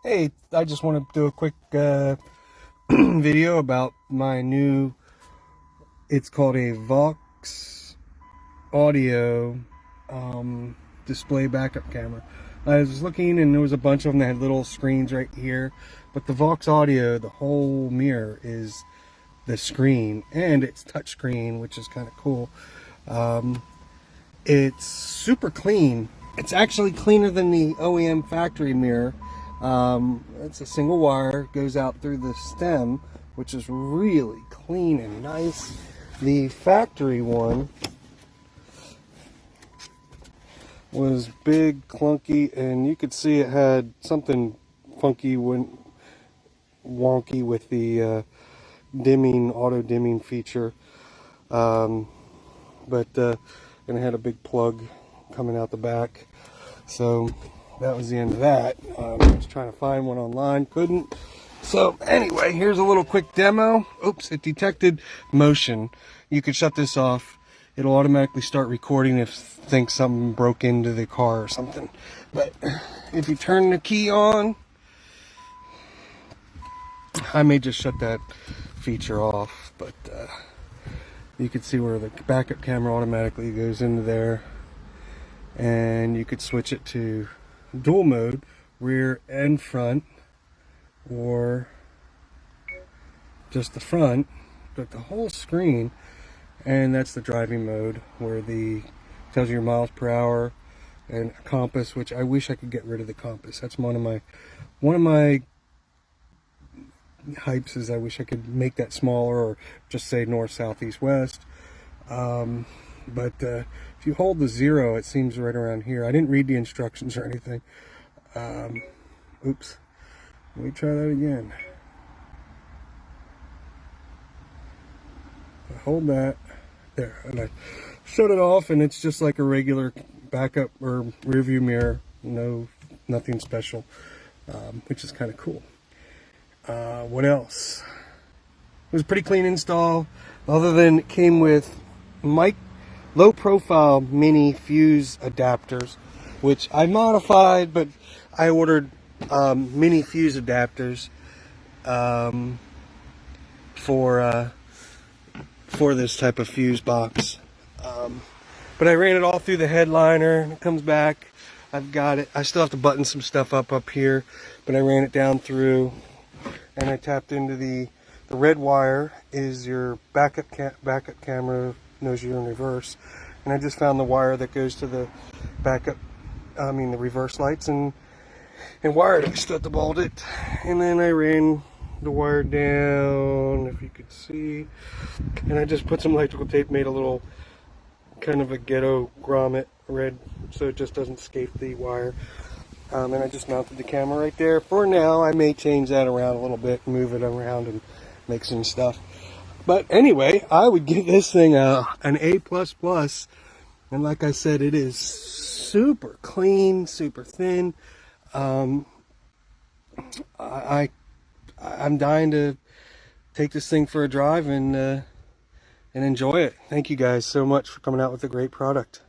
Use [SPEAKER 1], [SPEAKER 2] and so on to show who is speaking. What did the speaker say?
[SPEAKER 1] Hey, I just want to do a quick video about my new, it's called a Vox audio display backup camera. I was looking and there was a bunch of them that had little screens right here, but the Vox audio, the whole mirror is the screen, and it's touchscreen, which is kind of cool. It's super clean. It's actually cleaner than the OEM factory mirror. It's a single wire, goes out through the stem, which is really clean and nice. The factory one was big, clunky, and you could see it had something funky, wonky with the dimming, auto dimming feature. And it had a big plug coming out the back. So that was the end of that. I was trying to find one online, couldn't. So anyway, here's a little quick demo. Oops, it detected motion. You could shut this off. It'll automatically start recording if it thinks something broke into the car or something. But if you turn the key on, I may just shut that feature off, but you can see where the backup camera automatically goes into there, and you could switch it to dual mode, rear and front, or just the front, but the whole screen. And that's the driving mode, where the tells you your miles per hour, and a compass, which I wish I could get rid of the compass. That's one of my hypes, is I wish I could make that smaller, or just say north, south, east, west. But if you hold the 0, it seems right around here. I didn't read the instructions or anything. Oops. Let me try that again. I hold that there, and I shut it off, and it's just like a regular backup or rear view mirror. Nothing special, which is kind of cool. What else? It was a pretty clean install, other than it came with low profile mini fuse adapters, which I modified, but I ordered mini fuse adapters for this type of fuse box. But I ran it all through the headliner, and it comes back. I've got it. I still have to button some stuff up here, but I ran it down through, and I tapped into the red wire is your backup camera, knows you're in reverse, and I just found the wire that goes to the the reverse lights, and wired it. I still have to bolt it, and then I ran the wire down, if you could see, and I just put some electrical tape, made a little kind of a ghetto grommet red, so it just doesn't scape the wire. And I just mounted the camera right there. For now, I may change that around a little bit, move it around, and make some stuff. But anyway, I would give this thing an A++. And like I said, it is super clean, super thin. I'm dying to take this thing for a drive and enjoy it. Thank you guys so much for coming out with a great product.